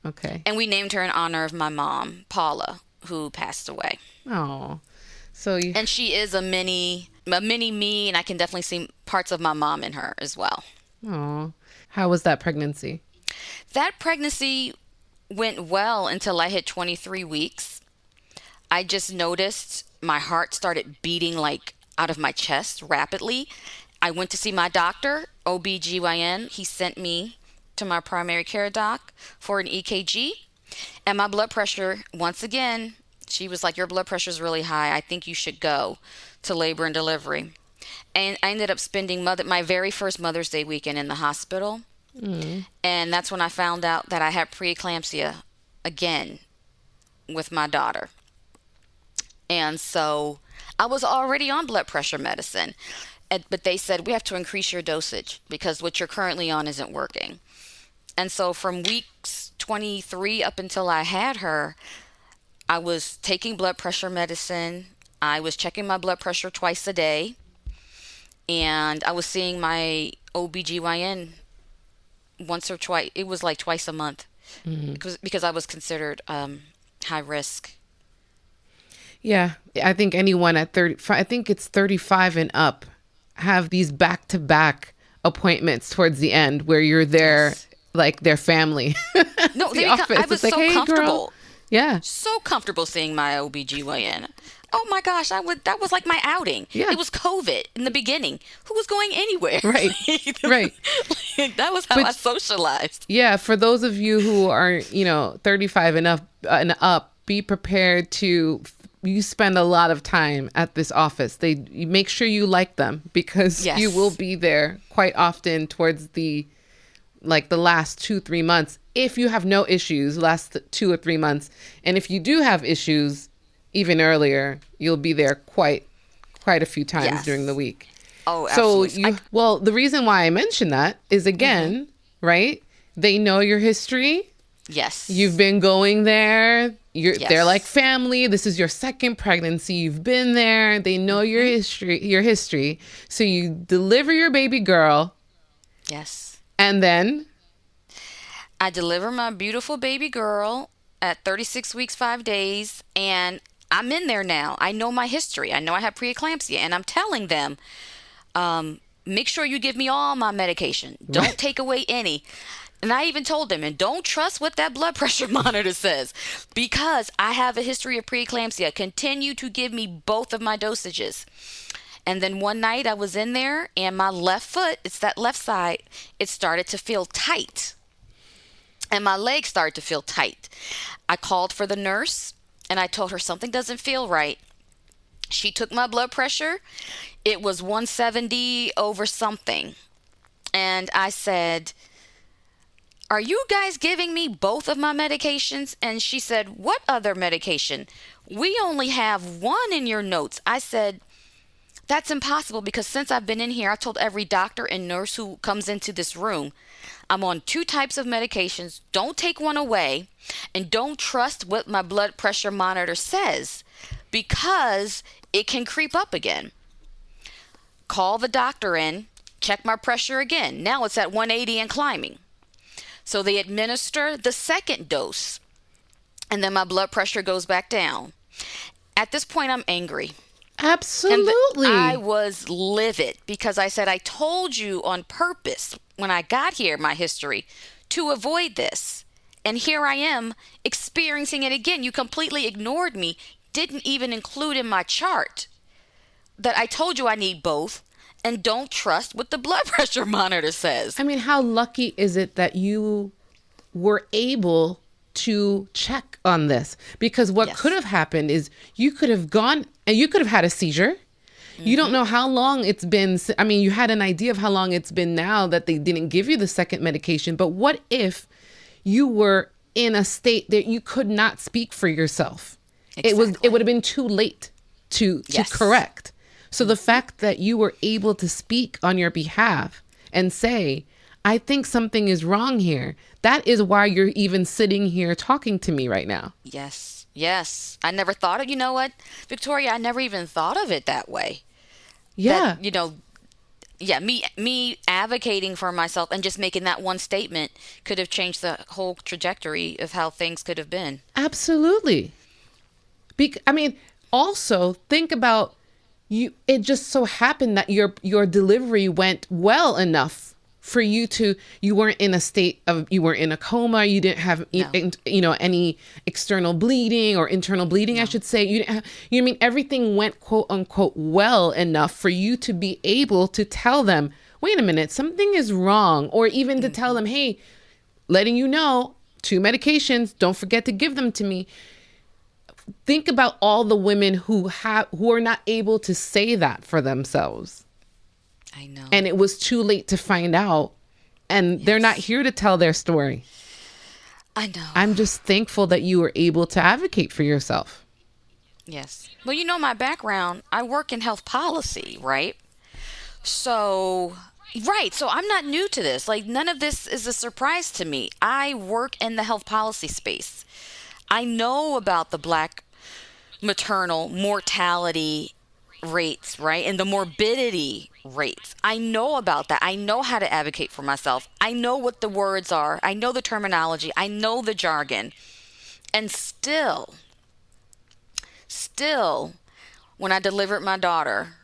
Okay. And we named her in honor of my mom, Paula, who passed away. Oh. And she is a mini me, and I can definitely see parts of my mom in her as well. Oh. How was that pregnancy? That pregnancy went well until I hit 23 weeks. I just noticed my heart started beating like out of my chest rapidly. I went to see my doctor, OBGYN. He sent me to my primary care doc for an EKG. And my blood pressure, once again, she was like, your blood pressure is really high. I think you should go to labor and delivery. And I ended up spending my very first Mother's Day weekend in the hospital. Mm. And that's when I found out that I had preeclampsia again with my daughter. And so I was already on blood pressure medicine. But they said, we have to increase your dosage because what you're currently on isn't working. And so from weeks 23 up until I had her, I was taking blood pressure medicine. I was checking my blood pressure twice a day. And I was seeing my OBGYN once or twice. It was like twice a month because I was considered high risk. Yeah. I think anyone at 30, I think it's 35 and up, have these back-to-back appointments towards the end where you're there like their family. No, office. I was like, so hey, comfortable. Girl. Yeah. So comfortable seeing my OBGYN. Oh my gosh, that was like my outing. Yeah. It was COVID in the beginning. Who was going anywhere? Right. Right. That was how I socialized. Yeah, for those of you who are, 35 and up, be prepared to you spend a lot of time at this office. You make sure you like them because you will be there quite often towards the last 2-3 months. If you have no issues, last 2 or 3 months. And if you do have issues even earlier, you'll be there quite a few times during the week. Oh, absolutely. So the reason why I mention that is again, right? They know your history. Yes. You've been going there. They're like family. This is your second pregnancy. You've been there. They know your history. So you deliver your baby girl. Yes. And then I deliver my beautiful baby girl at 36 weeks, 5 days. And I'm in there now. I know my history. I know I have preeclampsia. And I'm telling them, make sure you give me all my medication. Don't take away any. And I even told them, and don't trust what that blood pressure monitor says, because I have a history of preeclampsia. Continue to give me both of my dosages. And then one night I was in there and my left foot, it's that left side, it started to feel tight. And my legs started to feel tight. I called for the nurse and I told her something doesn't feel right. She took my blood pressure. It was 170 over something. And I said, are you guys giving me both of my medications? And she said, what other medication? We only have one in your notes. I said, that's impossible because since I've been in here, I told every doctor and nurse who comes into this room, I'm on 2 types of medications. Don't take one away and don't trust what my blood pressure monitor says because it can creep up again. Call the doctor in, check my pressure again. Now it's at 180 and climbing. So they administer the second dose, and then my blood pressure goes back down. At this point, I'm angry. Absolutely. I was livid because I said, I told you on purpose when I got here, my history, to avoid this. And here I am experiencing it again. You completely ignored me, didn't even include in my chart that I told you I need both. And don't trust what the blood pressure monitor says. I mean, how lucky is it that you were able to check on this? Because what could have happened is you could have gone and you could have had a seizure. Mm-hmm. You don't know how long it's been. I mean, you had an idea of how long it's been now that they didn't give you the second medication. But what if you were in a state that you could not speak for yourself? Exactly. It would have been too late to correct. So the fact that you were able to speak on your behalf and say, I think something is wrong here. That is why you're even sitting here talking to me right now. Yes. Yes. I never thought of, you know what, Victoria, I never even thought of it that way. Yeah. That, me advocating for myself and just making that one statement could have changed the whole trajectory of how things could have been. Absolutely. Also think about it just so happened that your delivery went well enough for you weren't in a state of, you weren't in a coma, you didn't have, any external bleeding or internal bleeding, I should say. You didn't have, everything went quote unquote well enough for you to be able to tell them, wait a minute, something is wrong. Or even to tell them, hey, letting you know, 2 medications, don't forget to give them to me. Think about all the women who are not able to say that for themselves. I know. And it was too late to find out. And they're not here to tell their story. I know. I'm just thankful that you were able to advocate for yourself. Yes. Well, you know my background. I work in health policy, right? So, right. So I'm not new to this. Like, none of this is a surprise to me. I work in the health policy space. I know about the black maternal mortality rates, right? And the morbidity rates. I know about that. I know how to advocate for myself. I know what the words are. I know the terminology. I know the jargon. And still, when I delivered my daughter,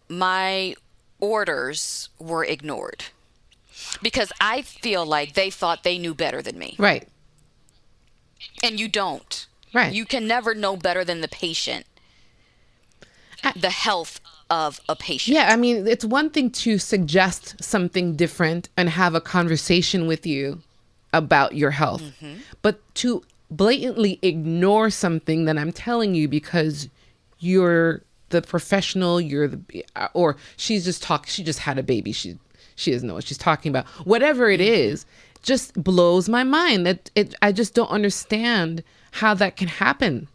my orders were ignored because I feel like they thought they knew better than me. Right. And you don't. Right. You can never know better than the patient, the health of a patient. Yeah, I mean, it's one thing to suggest something different and have a conversation with you about your health, but to blatantly ignore something that I'm telling you because you're the professional, or she just had a baby. She doesn't know what she's talking about. Whatever it is, just blows my mind. I just don't understand how that can happen.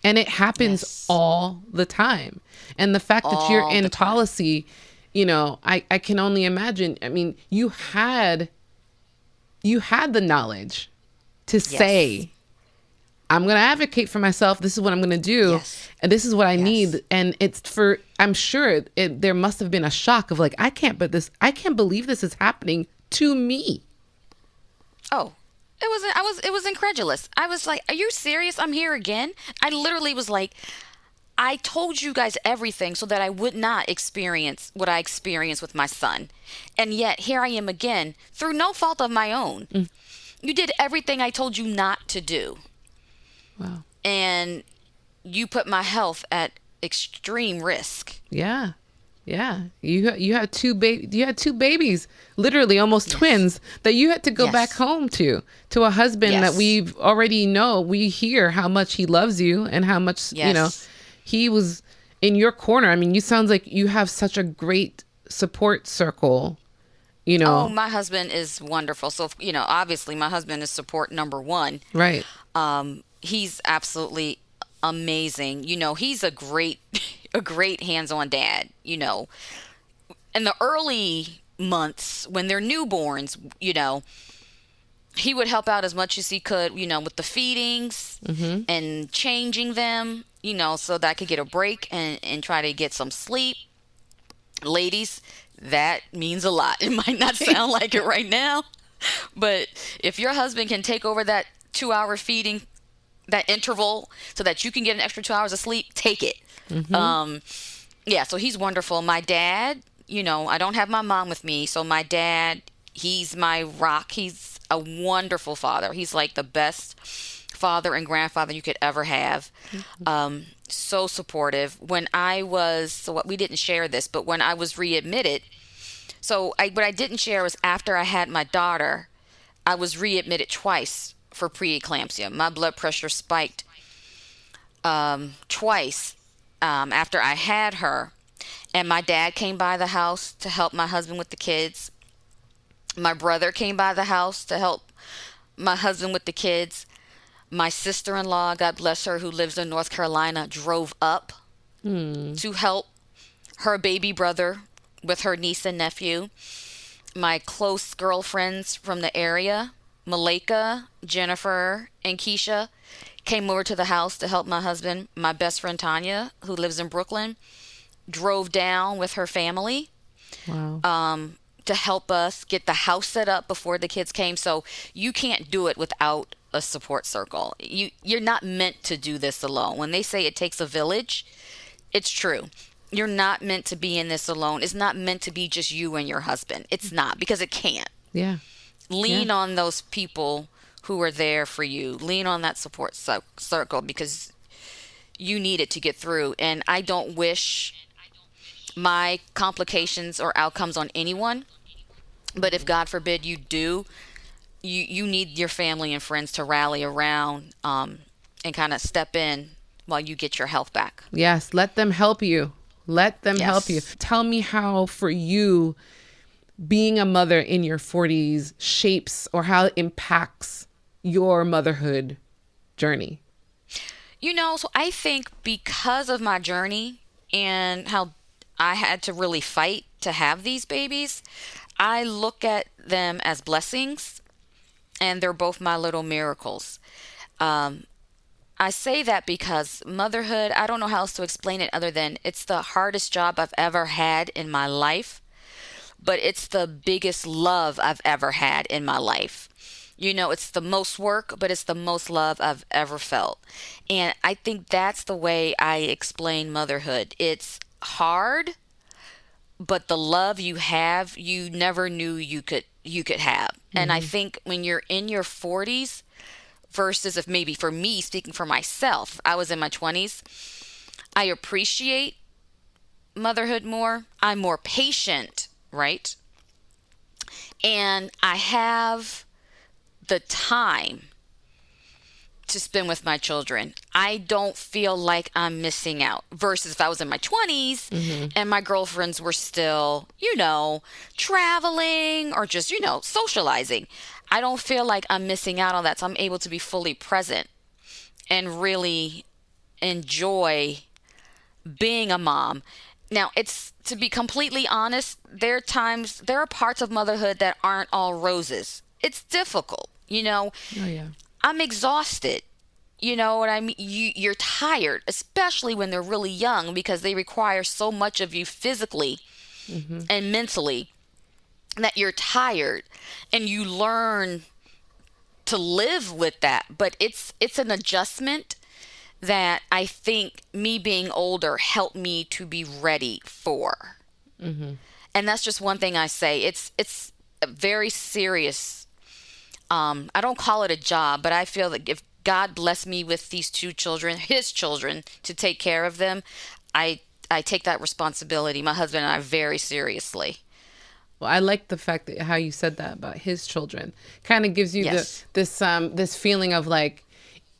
And it happens all the time. And the fact that you're in policy, I can only imagine. I mean, you had the knowledge to say, I'm going to advocate for myself. This is what I'm going to do. Yes. And this is what I need. And I'm sure there must have been a shock of like, I can't believe this is happening to me. Oh, it was incredulous. I was like, are you serious? I'm here again. I literally was like, I told you guys everything so that I would not experience what I experienced with my son. And yet here I am again through no fault of my own. You did everything I told you not to do. Wow. And you put my health at extreme risk. Yeah. Yeah. You had two babies, literally almost twins, that you had to go back home to a husband that we hear how much he loves you and how much, he was in your corner. I mean, you sounds like you have such a great support circle, Oh, my husband is wonderful. So, obviously my husband is support number one. Right. He's absolutely amazing. He's a great hands-on dad. In the early months when they're newborns, he would help out as much as he could, with the feedings and changing them, so that I could get a break and try to get some sleep. Ladies, that means a lot. It might not sound like it right now, but if your husband can take over that 2-hour feeding, that interval, so that you can get an extra 2 hours of sleep, take it. So he's wonderful. My dad, I don't have my mom with me, so my dad, he's my rock. He's a wonderful father. He's like the best father and grandfather you could ever have. So supportive. When I was, we didn't share this, but when I was readmitted, what I didn't share was after I had my daughter, I was readmitted twice for preeclampsia. My blood pressure spiked twice after I had her. And my dad came by the house to help my husband with the kids. My brother came by the house to help my husband with the kids. My sister-in-law, God bless her, who lives in North Carolina, drove up to help her baby brother with her niece and nephew. My close girlfriends from the area, Malika, Jennifer, and Keisha, came over to the house to help my husband. My best friend Tanya, who lives in Brooklyn, drove down with her family. Wow. To help us get the house set up before the kids came. So you can't do it without a support circle. You're not meant to do this alone. When they say it takes a village, it's true. You're not meant to be in this alone. It's not meant to be just you and your husband. It's not, because it can't. Yeah. Lean on those people who are there for you. Lean on that support circle, because you need it to get through. And I don't wish my complications or outcomes on anyone, but if God forbid you do, you need your family and friends to rally around and kind of step in while you get your health back. Yes, let them help you. Let them help you. Tell me how, for you, being a mother in your 40s shapes or how it impacts your motherhood journey. So I think because of my journey and how I had to really fight to have these babies, I look at them as blessings, and they're both my little miracles. Um, I say that because motherhood, I don't know how else to explain it other than it's the hardest job I've ever had in my life, but it's the biggest love I've ever had in my life. It's the most work, but it's the most love I've ever felt. And I think that's the way I explain motherhood. It's hard, but the love you have, you never knew you could have. And I think when you're in your 40s versus if maybe for me, speaking for myself, I was in my 20s, I appreciate motherhood more. I'm more patient, right? And I have the time to spend with my children. I don't feel like I'm missing out versus if I was in my 20s and my girlfriends were still, traveling or just, socializing. I don't feel like I'm missing out on that. So I'm able to be fully present and really enjoy being a mom. Now, it's to be completely honest, there are parts of motherhood that aren't all roses. It's difficult, Oh, yeah. I'm exhausted. You know what I mean? You're tired, especially when they're really young because they require so much of you physically and mentally that you're tired and you learn to live with that. But it's an adjustment that I think me being older helped me to be ready for. And that's just one thing I say. It's a very serious. I don't call it a job, but I feel that if God blessed me with these two children, his children, to take care of them, I take that responsibility, my husband and I, very seriously. Well, I like the fact that how you said that about his children. Kind of gives you Yes. this feeling of like,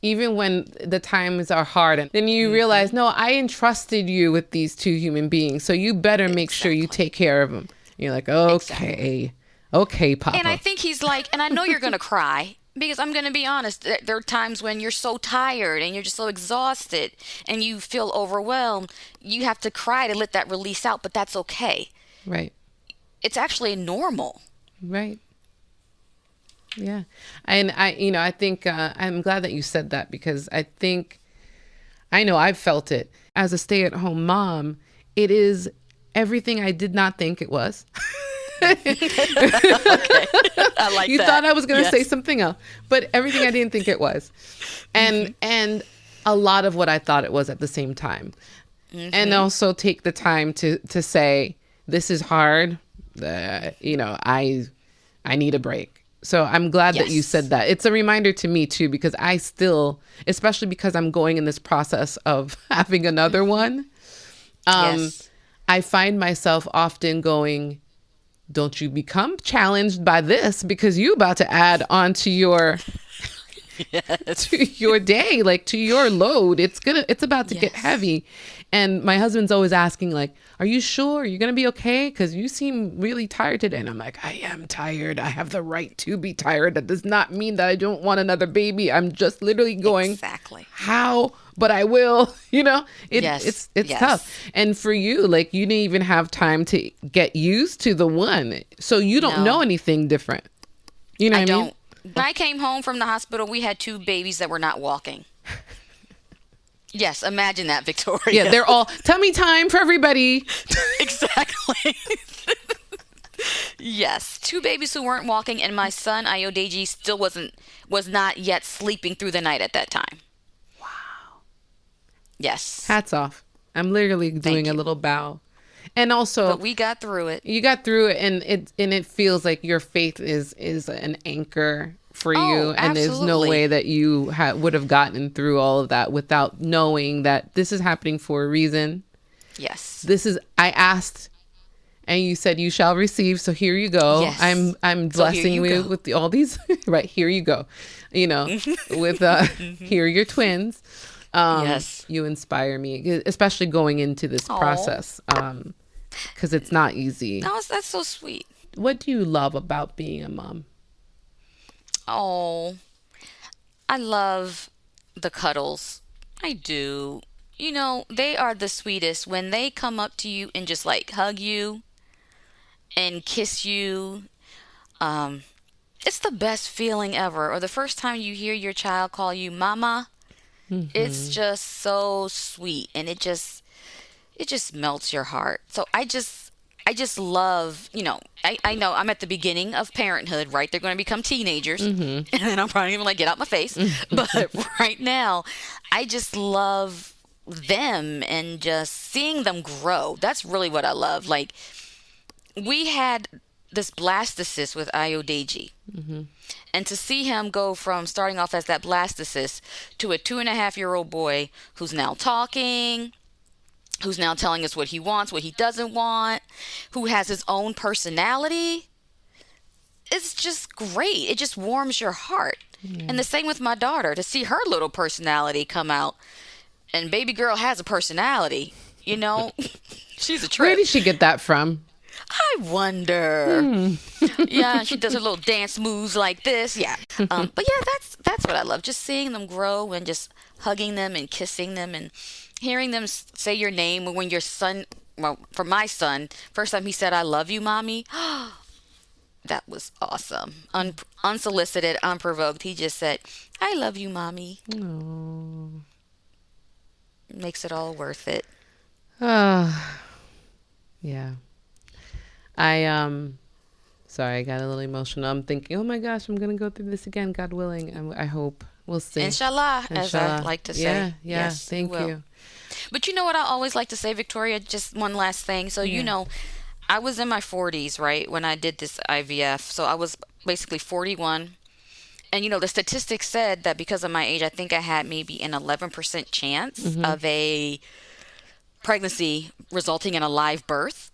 even when the times are hard, and then you realize, no, I entrusted you with these two human beings, so you better make sure you Exactly. take care of them. You're like, okay, okay, Papa. And I think he's like, and I know you're going to cry because I'm going to be honest. There are times when you're so tired and you're just so exhausted and you feel overwhelmed. You have to cry to let that release out, but that's okay. Right, It's actually normal. right. Yeah. And I think I'm glad that you said that because I know I've felt it as a stay-at-home mom. It is everything I did not think it was. Okay. I like You that. thought I was going to Yes. say something else, but everything I didn't think it was. And a lot of what I thought it was at the same time. And also take the time to say, this is hard. I need a break. So I'm glad that you Yes. said that. It's a reminder to me too, because I still, especially because I'm going in this process of having another one. Yes. I find myself often going, don't you become challenged by this because you about to add on to your to your day, like to your load. It's about to get Yes. heavy. And my husband's always asking, like, are you sure you're gonna be okay? Because you seem really tired today. And I'm like, I am tired. I have the right to be tired. That does not mean that I don't want another baby. I'm just literally going, Exactly. how? But I will. Yes. It's Yes. tough. And for you, like, you didn't even have time to get used to the one, so you don't No. know anything different. You know I what I mean? don't. When I came home from the hospital, we had two babies that were not walking. Yes, imagine that, Victoria. Yeah, they're all tummy time for everybody. Exactly. Yes, two babies who weren't walking, and my son Ayodeji still was not yet sleeping through the night at that time. Wow. Yes, Hats off. I'm literally doing a you. little bow. And also, but we got through it. you got through it, and it feels like your faith is an anchor for you, Oh, and there's no absolutely. way that you would have gotten through all of that without knowing that this is happening for a reason. Yes. I asked, and you said you shall receive, so here you go. Yes. I'm So here blessing you you go. with all these right here you go, with here are your twins. Yes. You inspire me, especially going into this Aw. process, because it's not easy. That's so sweet. What do you love about being a mom? Oh, I love the cuddles. I do. You know, they are the sweetest when they come up to you and just like hug you and kiss you. Um, it's the best feeling ever. Or the first time you hear your child call you mama, it's just so sweet, and it just melts your heart. So I just love, I know I'm at the beginning of parenthood, right? They're going to become teenagers, and then I'm probably going to like get out my face. But right now, I just love them and just seeing them grow. That's really what I love. Like, we had this blastocyst with Iodeji. And to see him go from starting off as that blastocyst to a 2.5-year-old boy who's now talking, who's now telling us what he wants, what he doesn't want, who has his own personality, it's just great. It just warms your heart. And the same with my daughter, to see her little personality come out. And baby girl has a personality, she's a trip. Where did she get that from? I wonder. Yeah, she does her little dance moves like this. Yeah. But yeah, that's what I love. Just seeing them grow and just hugging them and kissing them and hearing them say your name. When your son, well, for my son, first time he said, "I love you, mommy." That was awesome. Unsolicited, unprovoked. He just said, "I love you, mommy." Oh. Makes it all worth it. Yeah. Sorry, I got a little emotional. I'm thinking, oh my gosh, I'm going to go through this again, God willing. I hope. We'll see. Inshallah, as I like to say. Yeah, yes, thank you. But you know what I always like to say, Victoria? Just one last thing. So, I was in my 40s, right, when I did this IVF. So I was basically 41. And, the statistics said that because of my age, I think I had maybe an 11% chance of a pregnancy resulting in a live birth.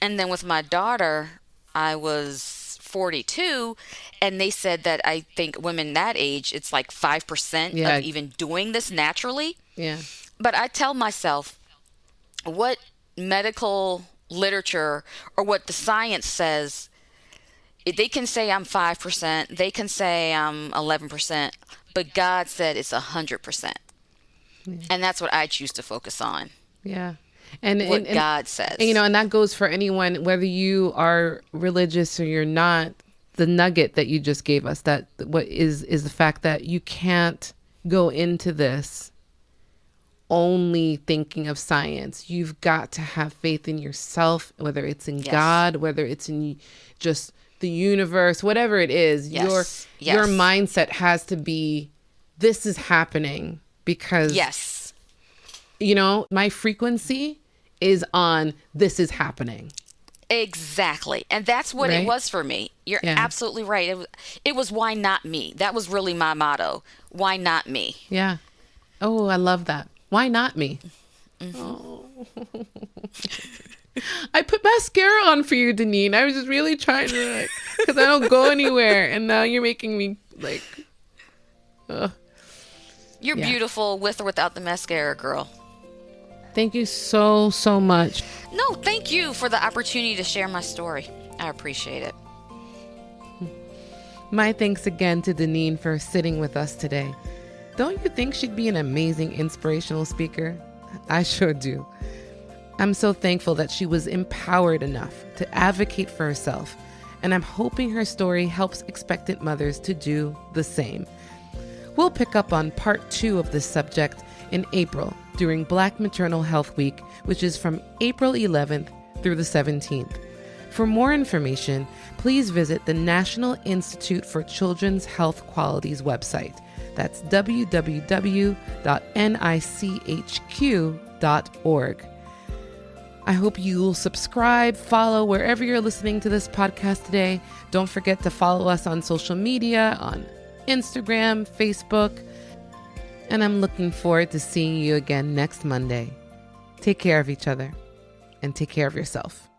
And then with my daughter, I was 42, and they said that I think women that age, it's like 5% of even doing this naturally. Yeah. But I tell myself, what medical literature or what the science says, they can say I'm 5%, they can say I'm 11%, but God said it's 100%. Yeah. And that's what I choose to focus on. Yeah. And God says. And that goes for anyone, whether you are religious or you're not. The nugget that you just gave us, that what is the fact that you can't go into this only thinking of science. You've got to have faith in yourself, whether it's in God, whether it's in just the universe, whatever it is. Your mindset has to be, this is happening because my frequency is on, this is happening. Exactly. And that's what it was for me. You're absolutely right. It was why not me? That was really my motto. Why not me? Yeah. Oh, I love that. Why not me? Oh. I put mascara on for you, Daneen. I was just really trying to, because I don't go anywhere. And now you're making me like, You're beautiful with or without the mascara, girl. Thank you so, so much. No, thank you for the opportunity to share my story. I appreciate it. My thanks again to Daneen for sitting with us today. Don't you think she'd be an amazing inspirational speaker? I sure do. I'm so thankful that she was empowered enough to advocate for herself, and I'm hoping her story helps expectant mothers to do the same. We'll pick up on part 2 of this subject in April during Black Maternal Health Week, which is from April 11th through the 17th. For more information, please visit the National Institute for Children's Health Quality's website. That's www.nichq.org. I hope you'll subscribe, follow wherever you're listening to this podcast today. Don't forget to follow us on social media, on Instagram, Facebook. And I'm looking forward to seeing you again next Monday. Take care of each other and take care of yourself.